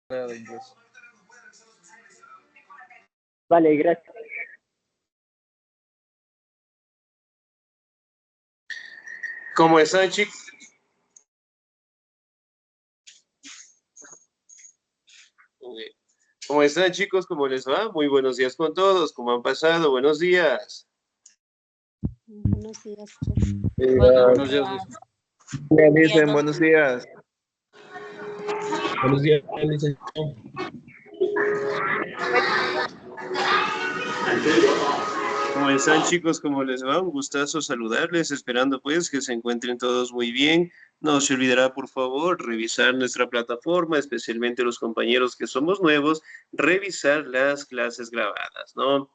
Nada de inglés. Vale, gracias. ¿Cómo están, chicos? ¿Cómo están, chicos? ¿Cómo les va? Muy buenos días con todos. ¿Cómo han pasado? Buenos días. Buenos días. Buenos días, Luis. Bien, dicen, buenos días. Buenos días, licenciado. ¿Cómo están, chicos? ¿Cómo les va? Un gustazo saludarles, esperando pues que se encuentren todos muy bien. No se olvidará, por favor, revisar nuestra plataforma, especialmente los compañeros que somos nuevos, revisar las clases grabadas, ¿no?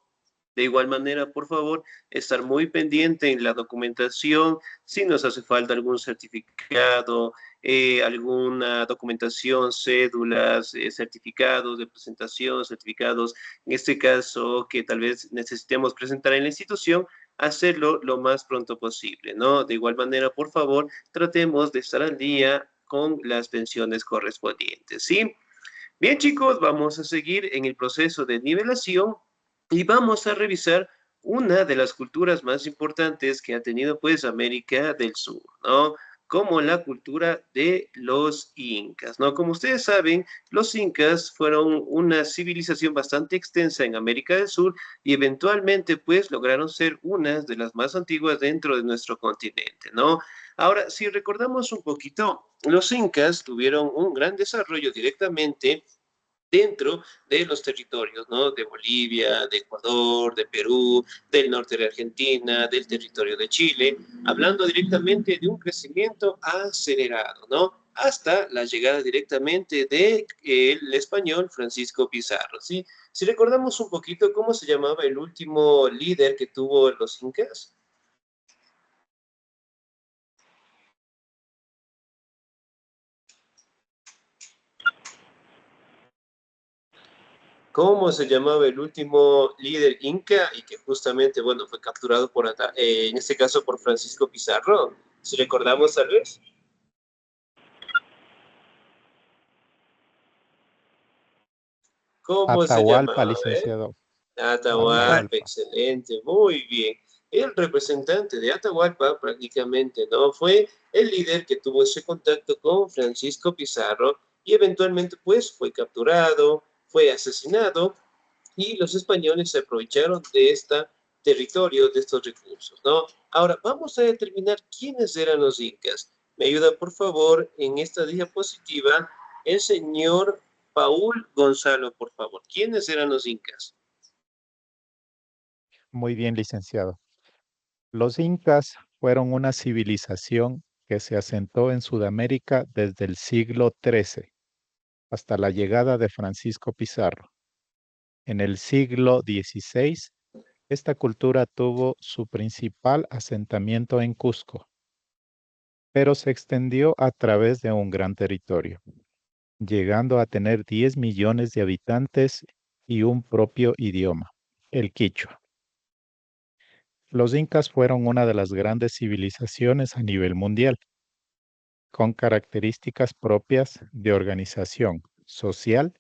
De igual manera, por favor, estar muy pendiente en la documentación, si nos hace falta algún certificado, alguna documentación, cédulas, certificados de presentación, certificados, en este caso, que tal vez necesitemos presentar en la institución, hacerlo lo más pronto posible, ¿no? De igual manera, por favor, tratemos de estar al día con las pensiones correspondientes, ¿sí? Bien, chicos, vamos a seguir en el proceso de nivelación y vamos a revisar una de las culturas más importantes que ha tenido pues América del Sur, ¿no? Como la cultura de los incas, ¿no? Como ustedes saben, los incas fueron una civilización bastante extensa en América del Sur y eventualmente pues lograron ser unas de las más antiguas dentro de nuestro continente, ¿no? Ahora, si recordamos un poquito, los incas tuvieron un gran desarrollo directamente dentro de los territorios, ¿no? De Bolivia, de Ecuador, de Perú, del norte de Argentina, del territorio de Chile, hablando directamente de un crecimiento acelerado, ¿no? Hasta la llegada directamente de el español Francisco Pizarro, ¿sí? Si recordamos un poquito cómo se llamaba el último líder que tuvo los incas. ¿Cómo se llamaba el último líder inca y que justamente, bueno, fue capturado por, en este caso por Francisco Pizarro? Si recordamos tal vez. ¿Cómo se Atahualpa, llamaba? licenciado. Atahualpa, excelente, muy bien. El representante de Atahualpa prácticamente, ¿no? Fue el líder que tuvo ese contacto con Francisco Pizarro y eventualmente pues fue capturado, fue asesinado y los españoles se aprovecharon de este territorio, de estos recursos, ¿no? Ahora, vamos a determinar quiénes eran los incas. Me ayuda, por favor, en esta diapositiva, el señor Paul Gonzalo, por favor. ¿Quiénes eran los incas? Muy bien, licenciado. Los incas fueron una civilización que se asentó en Sudamérica desde el siglo XIII hasta la llegada de Francisco Pizarro. En el siglo XVI, esta cultura tuvo su principal asentamiento en Cusco, pero se extendió a través de un gran territorio, llegando a tener 10 millones de habitantes y un propio idioma, el quichua. Los incas fueron una de las grandes civilizaciones a nivel mundial, con características propias de organización social,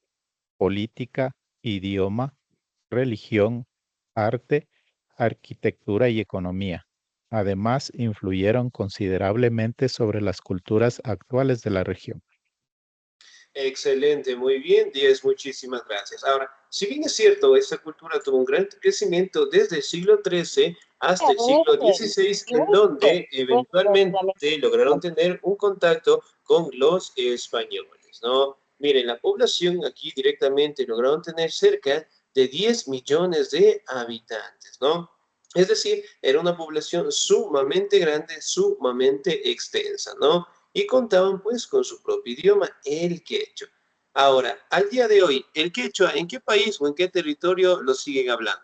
política, idioma, religión, arte, arquitectura y economía. Además, influyeron considerablemente sobre las culturas actuales de la región. Excelente, muy bien, 10, muchísimas gracias. Ahora, si bien es cierto, esta cultura tuvo un gran crecimiento desde el siglo XIII hasta el siglo XVI, en donde eventualmente lograron tener un contacto con los españoles, ¿no? Miren, la población aquí directamente lograron tener cerca de 10 millones de habitantes, ¿no? Es decir, era una población sumamente grande, sumamente extensa, ¿no? Y contaban pues con su propio idioma, el quechua. Ahora, al día de hoy, el quechua, ¿en qué país o en qué territorio lo siguen hablando?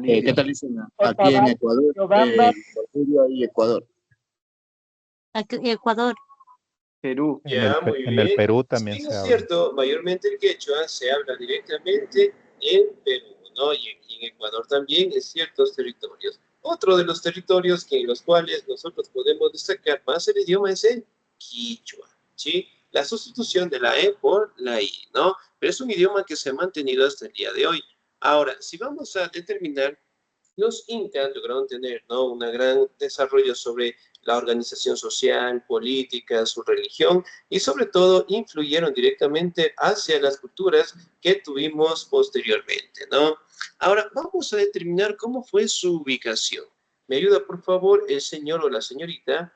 ¿Qué tal dicen? Aquí en Ecuador, Bolivia y Ecuador. Aquí, Ecuador. Perú. Ya, muy En el bien. Perú Si también bien se es habla. cierto, mayormente el quechua se habla directamente en Perú, ¿no? Y aquí en Ecuador también en ciertos territorios. Otro de los territorios en los cuales nosotros podemos destacar más el idioma es el quichua. ¿sí? La sustitución de la E por la I, ¿no? Pero es un idioma que se ha mantenido hasta el día de hoy. Ahora, si vamos a determinar, los incas lograron tener, ¿no?, un gran desarrollo sobre la organización social, política, su religión y sobre todo influyeron directamente hacia las culturas que tuvimos posteriormente, ¿no? Ahora, vamos a determinar cómo fue su ubicación. ¿Me ayuda, por favor, el señor o la señorita?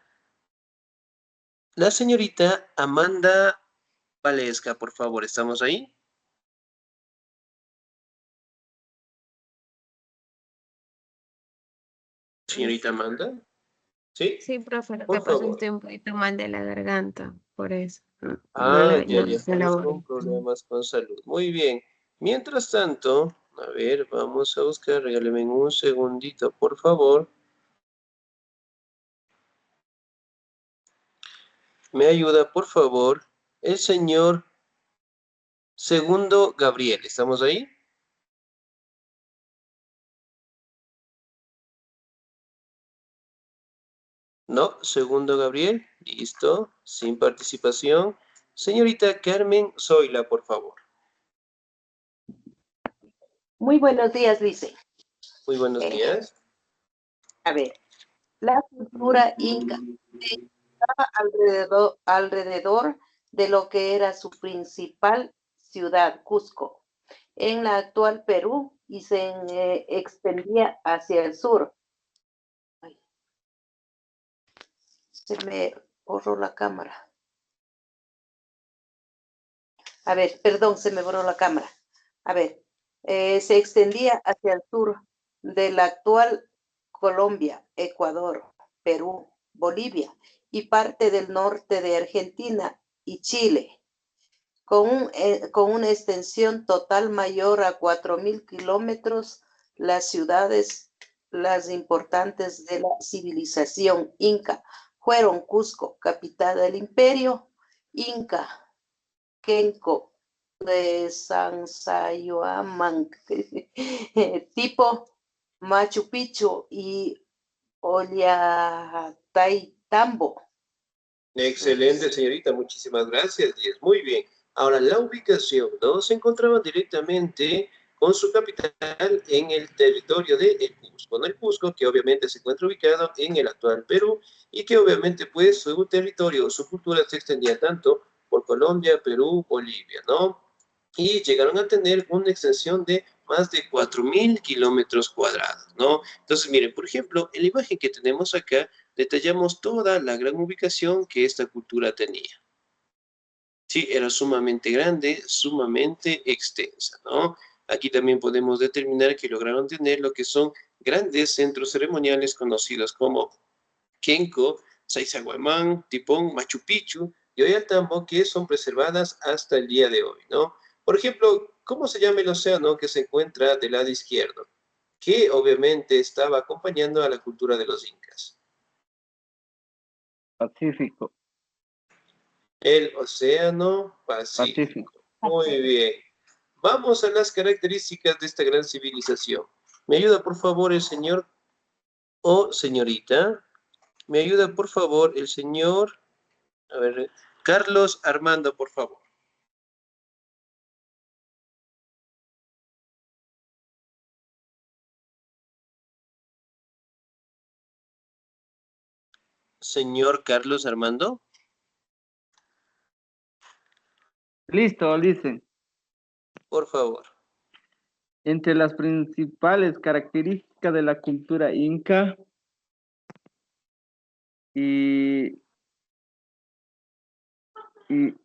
La señorita Amanda Valesca, por favor, ¿estamos ahí? Señorita Amanda, ¿sí? Sí, profe, lo Por que pasa es que favor. estoy un poquito mal de la garganta, por eso. No Ya no se estamos la con problemas con salud. Muy bien. Mientras tanto, a ver, vamos a buscar, regáleme un segundito, por favor. Me ayuda, por favor, el señor Segundo Gabriel. ¿Estamos ahí? No, Segundo Gabriel. Listo, sin participación. Señorita Carmen Zoila, por favor. Muy buenos días, dice. Muy buenos días. A ver, la cultura inca estaba alrededor de lo que era su principal ciudad, Cusco, en la actual Perú, y se extendía hacia el sur. Ay, se me borró la cámara. A ver, perdón, se me borró la cámara. A ver, se extendía hacia el sur de la actual Colombia, Ecuador, Perú, Bolivia y parte del norte de Argentina y Chile, con una extensión total mayor a 4.000 kilómetros. Las ciudades las importantes de la civilización inca fueron Cusco, capital del imperio inca, Kenko de Sacsayhuamán, tipo Machu Picchu y Ollantaytambo. Excelente, señorita, muchísimas gracias. Y es muy bien. Ahora, la ubicación, ¿no? Se encontraban directamente con su capital en el territorio de El Cusco, ¿no? El Cusco, que obviamente se encuentra ubicado en el actual Perú y que obviamente, pues, su territorio, su cultura se extendía tanto por Colombia, Perú, Bolivia, ¿no? Y llegaron a tener una extensión de más de 4.000 kilómetros cuadrados, ¿no? Entonces, miren, por ejemplo, en la imagen que tenemos acá, detallamos toda la gran ubicación que esta cultura tenía. Sí, era sumamente grande, sumamente extensa, ¿no? Aquí también podemos determinar que lograron tener lo que son grandes centros ceremoniales conocidos como Kenko, Sacsayhuamán, Tipón, Machu Picchu y Ollantaytambo, que son preservadas hasta el día de hoy, ¿no? Por ejemplo, ¿cómo se llama el océano que se encuentra del lado izquierdo? Que obviamente estaba acompañando a la cultura de los incas. Pacífico. El océano Pacífico. Muy bien. Vamos a las características de esta gran civilización. ¿Me ayuda, por favor, el señor o señorita? ¿Me ayuda, por favor, el señor? A ver, Carlos Armando, por favor. Señor Carlos Armando. Listo, dice. Por favor. Entre las principales características de la cultura inca y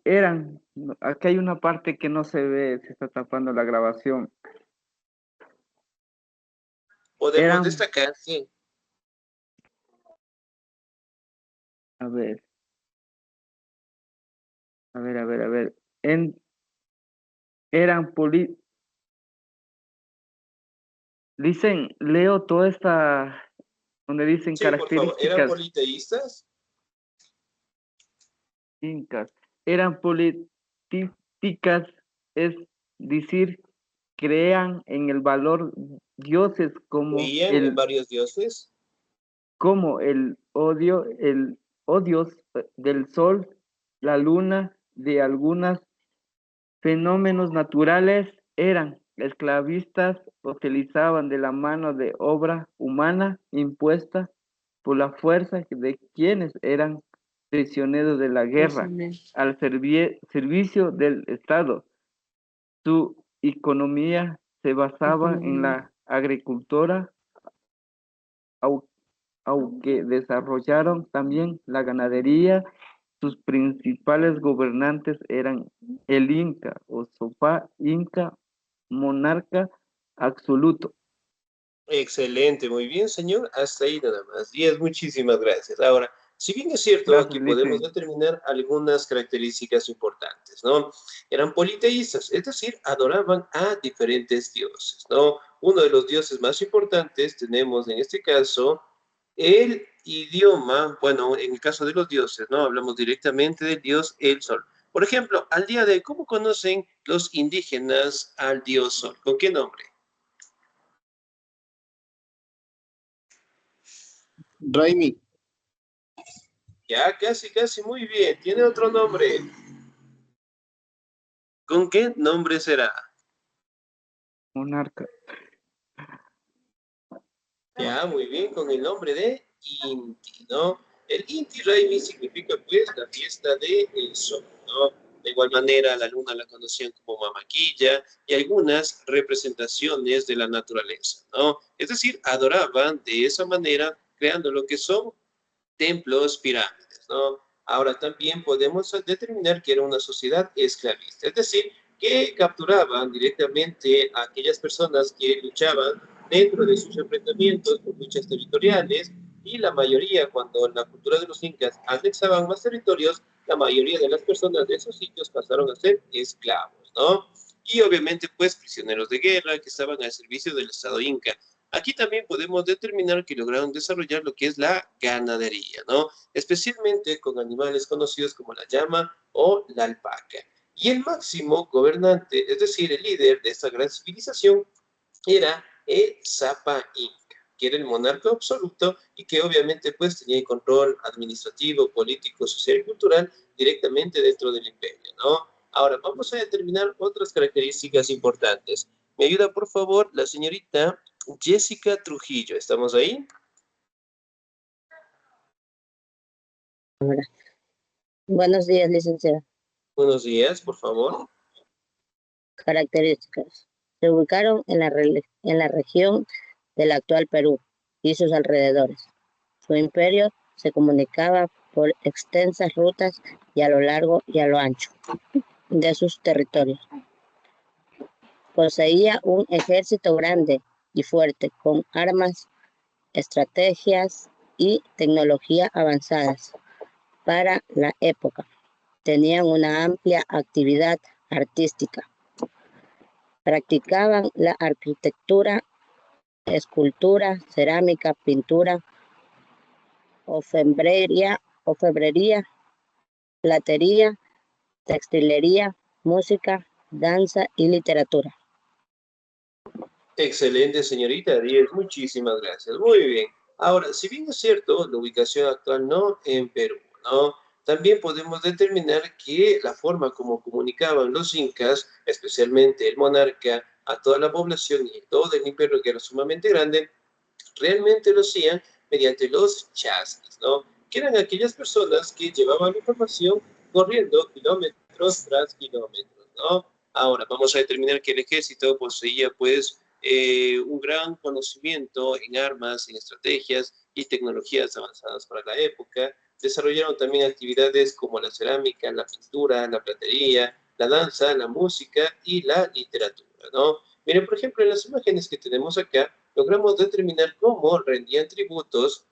eran, aquí hay una parte que no se ve, se está tapando la grabación. Podemos destacar que... A ver. Eran dicen, leo toda esta, donde dicen Sí, por favor. ¿Eran características politeístas? incas. Eran políticas, es decir, crean en el valor dioses ¿Creían en varios dioses? como el odios del sol la luna de algunos fenómenos naturales eran esclavistas, utilizaban de la mano de obra humana impuesta por la fuerza de quienes eran prisioneros de la guerra al servicio del Estado. Su economía se basaba en la agricultura, aunque desarrollaron también la ganadería. Sus principales gobernantes eran el Inca o Sopá Inca, monarca absoluto. Excelente, muy bien, señor. Hasta ahí nada más. 10, muchísimas gracias. Ahora, si bien es cierto, Gracias, aquí podemos Lice. determinar algunas características importantes, ¿no? Eran politeístas, es decir, adoraban a diferentes dioses, ¿no? Uno de los dioses más importantes tenemos en este caso el idioma, bueno, en el caso de los dioses, ¿no? Hablamos directamente del dios el sol. Por ejemplo, al día de hoy, ¿cómo conocen los indígenas al dios sol? ¿Con qué nombre? Raimi, Ya, casi, casi, muy bien. Tiene otro nombre. ¿Con qué nombre será? Monarca. Ya, muy bien, con el nombre de Inti, ¿no? El Inti Raymi significa, pues, la fiesta del sol, ¿no? De igual manera, la luna la conocían como Mamaquilla y algunas representaciones de la naturaleza, ¿no? Es decir, adoraban de esa manera, creando lo que son templos, pirámides, ¿no? Ahora también podemos determinar que era una sociedad esclavista, es decir, que capturaban directamente a aquellas personas que luchaban dentro de sus enfrentamientos por luchas territoriales y la mayoría, cuando la cultura de los incas anexaban más territorios, la mayoría de las personas de esos sitios pasaron a ser esclavos, ¿no? Y obviamente, pues, prisioneros de guerra que estaban al servicio del Estado inca. Aquí también podemos determinar que lograron desarrollar lo que es la ganadería, ¿no? Especialmente con animales conocidos como la llama o la alpaca. Y el máximo gobernante, es decir, el líder de esta gran civilización, era el Zapa Inca, que era el monarca absoluto y que obviamente pues tenía el control administrativo, político, social y cultural directamente dentro del imperio, ¿no? Ahora, vamos a determinar otras características importantes. ¿Me ayuda, por favor, la señorita Jessica Trujillo? ¿Estamos ahí? Buenos días, licenciada. Buenos días, por favor. Características. Se ubicaron en la región del actual Perú y sus alrededores. Su imperio se comunicaba por extensas rutas y a lo largo y a lo ancho de sus territorios. Poseía un ejército grande y fuerte con armas, estrategias y tecnología avanzadas para la época. Tenían una amplia actividad artística. Practicaban la arquitectura, escultura, cerámica, pintura, orfebrería, platería, textilería, música, danza y literatura. Excelente, señorita 10, muchísimas gracias. Muy bien. Ahora, si bien es cierto, la ubicación actual no en Perú, ¿no? También podemos determinar que la forma como comunicaban los incas, especialmente el monarca, a toda la población y todo el imperio que era sumamente grande, realmente lo hacían mediante los chasquis, ¿no? Que eran aquellas personas que llevaban la información corriendo kilómetros tras kilómetros, ¿no? Ahora, vamos a determinar que el ejército poseía, pues, un gran conocimiento en armas, en estrategias y tecnologías avanzadas para la época. Desarrollaron también actividades como la cerámica, la pintura, la platería, la danza, la música y la literatura, ¿no? Miren, por ejemplo, en las imágenes que tenemos acá, logramos determinar cómo rendían tributos,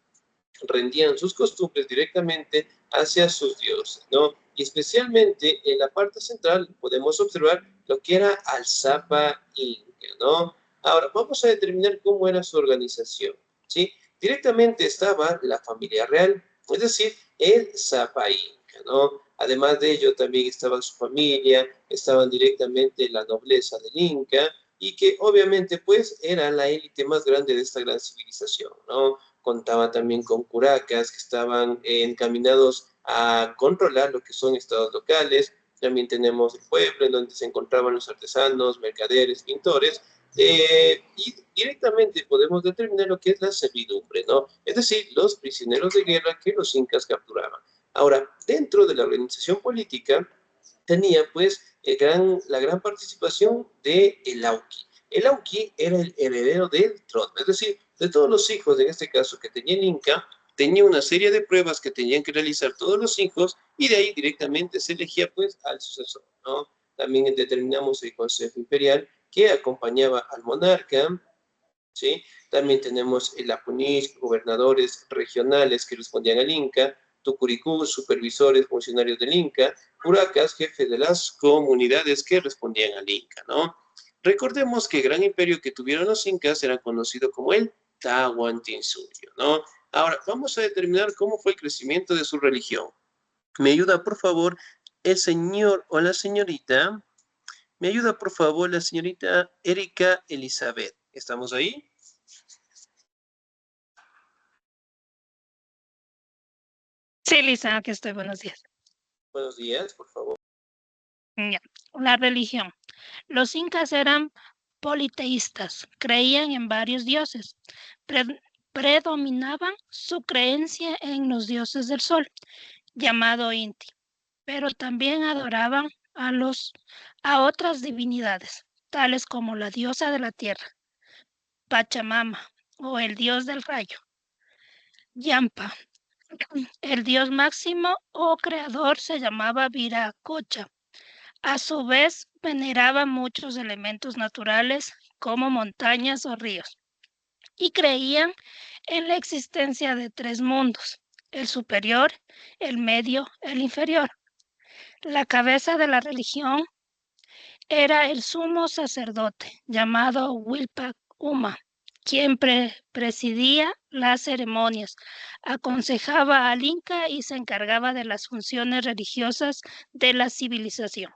rendían sus costumbres directamente hacia sus dioses, ¿no? Y especialmente en la parte central podemos observar lo que era al Zapa Inca, ¿no? Ahora, vamos a determinar cómo era su organización, ¿sí? Directamente estaba la familia real, es decir, el Zapa Inca, ¿no? Además de ello, también estaba su familia, estaban directamente la nobleza del Inca, y que obviamente pues era la élite más grande de esta gran civilización, ¿no? Contaba también con curacas que estaban encaminados a controlar lo que son estados locales. También tenemos el pueblo, en donde se encontraban los artesanos, mercaderes, pintores, y directamente podemos determinar lo que es la servidumbre, ¿no? Es decir, los prisioneros de guerra que los incas capturaban. Ahora, dentro de la organización política, tenía pues la gran participación de el Auqui. El Auqui era el heredero del trono, es decir, de todos los hijos, en este caso, que tenía el Inca, tenía una serie de pruebas que tenían que realizar todos los hijos y de ahí directamente se elegía pues al sucesor, ¿no? También determinamos el Consejo Imperial que acompañaba al monarca, ¿sí? También tenemos el Apunix, gobernadores regionales que respondían al Inca, Tucuricú, supervisores, funcionarios del Inca, Puracas, jefes de las comunidades que respondían al Inca, ¿no? Recordemos que el gran imperio que tuvieron los incas era conocido como el Tahuantinsuyo, ¿no? Ahora, vamos a determinar cómo fue el crecimiento de su religión. ¿Me ayuda, por favor, el señor o la señorita? ¿Me ayuda, por favor, la señorita Erika Elizabeth? ¿Estamos ahí? Sí, Lisa, aquí estoy. Buenos días. Buenos días, por favor. Ya. La religión. Los incas eran politeístas, creían en varios dioses. Predominaban su creencia en los dioses del sol, llamado Inti, pero también adoraban a otras divinidades, tales como la diosa de la tierra, Pachamama, o el dios del rayo, Yampa. El dios máximo o creador se llamaba Viracocha. A su vez, veneraba muchos elementos naturales como montañas o ríos y creían en la existencia de 3 mundos, el superior, el medio, el inferior. La cabeza de la religión era el sumo sacerdote llamado Wilpak Uma, quien presidía las ceremonias, aconsejaba al Inca y se encargaba de las funciones religiosas de la civilización.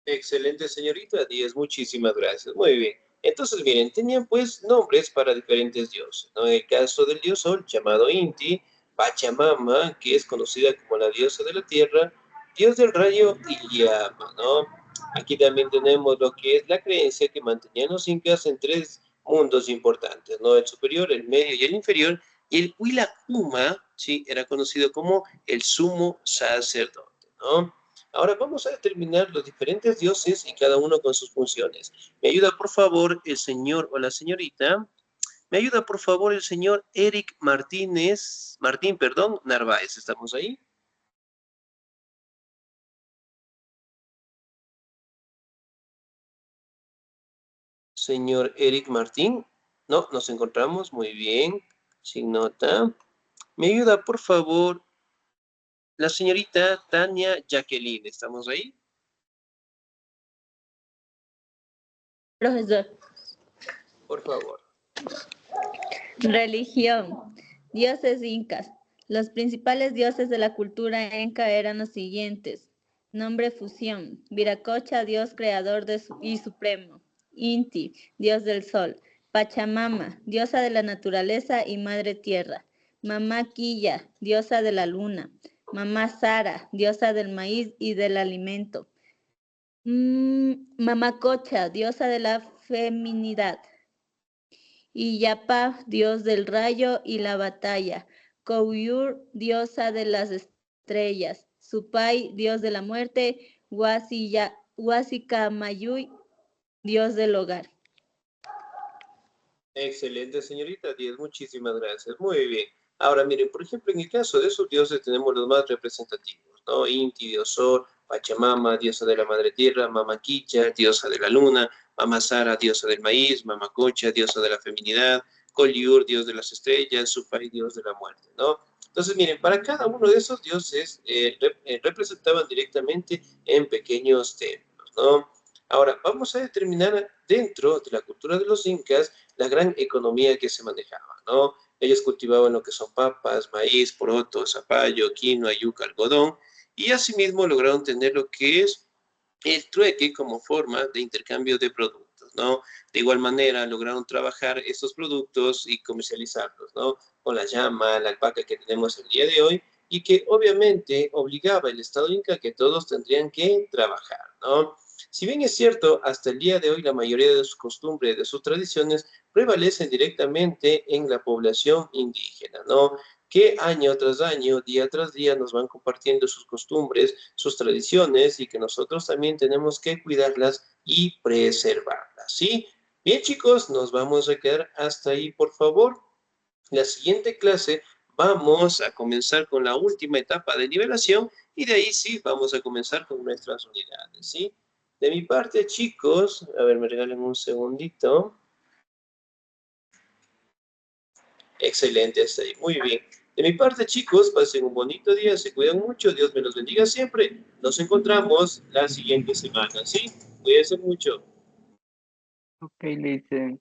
Excelente, señorita Díaz, muchísimas gracias. Muy bien. Entonces, miren, tenían pues nombres para diferentes dioses, ¿no? En el caso del dios Sol, llamado Inti, Pachamama, que es conocida como la diosa de la tierra, dios del rayo y llama, ¿no? Aquí también tenemos lo que es la creencia que mantenían los incas en 3 mundos importantes, ¿no? El superior, el medio y el inferior. Y el Huilacuma, sí, era conocido como el sumo sacerdote, ¿no? Ahora vamos a determinar los diferentes dioses y cada uno con sus funciones. ¿Me ayuda, por favor, el señor o la señorita? ¿Me ayuda, por favor, el señor Eric Martín, Narváez? ¿Estamos ahí? Señor Eric Martín. No, nos encontramos. Muy bien. Sin nota. ¿Me ayuda, por favor, la señorita Tania Jacqueline? ¿Estamos ahí? Profesor. Por favor. Religión. Dioses incas. Los principales dioses de la cultura inca eran los siguientes. Nombre fusión. Viracocha, dios creador y supremo. Inti, dios del sol. Pachamama, diosa de la naturaleza y madre tierra. Mamá Quilla, diosa de la luna. Mamá Sara, diosa del maíz y del alimento. Mamá Cocha, diosa de la feminidad. Y Yapa, dios del rayo y la batalla. Kouyur, diosa de las estrellas. Supay, dios de la muerte. Huasicamayuy, dios del hogar. Excelente, señorita Díaz, muchísimas gracias. Muy bien. Ahora, miren, por ejemplo, en el caso de esos dioses tenemos los más representativos, ¿no? Inti, dios Sol, Pachamama, diosa de la madre tierra, Mama Quicha, diosa de la luna, Mama Sara, diosa del maíz, Mama Cocha, diosa de la feminidad, Collioure, dios de las estrellas, Supay, dios de la muerte, ¿no? Entonces, miren, para cada uno de esos dioses representaban directamente en pequeños templos, ¿no? Ahora, vamos a determinar dentro de la cultura de los incas la gran economía que se manejaba, ¿no? Ellos cultivaban lo que son papas, maíz, poroto, zapallo, quinoa, yuca, algodón, y asimismo lograron tener lo que es el trueque como forma de intercambio de productos, ¿no? De igual manera lograron trabajar estos productos y comercializarlos, ¿no? Con la llama, la alpaca que tenemos el día de hoy, y que obviamente obligaba el Estado inca que todos tendrían que trabajar, ¿no? Si bien es cierto, hasta el día de hoy la mayoría de sus costumbres, de sus tradiciones, prevalecen directamente en la población indígena, ¿no? Que año tras año, día tras día, nos van compartiendo sus costumbres, sus tradiciones, y que nosotros también tenemos que cuidarlas y preservarlas, ¿sí? Bien, chicos, nos vamos a quedar hasta ahí, por favor. La siguiente clase vamos a comenzar con la última etapa de nivelación y de ahí sí vamos a comenzar con nuestras unidades, ¿sí? De mi parte, chicos, a ver, me regalen un segundito. Excelente, hasta ahí, muy bien. De mi parte, chicos, pasen un bonito día, se cuidan mucho, Dios me los bendiga siempre. Nos encontramos la siguiente semana, ¿sí? Cuídense mucho. Ok, le dicen.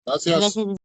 Gracias. Gracias.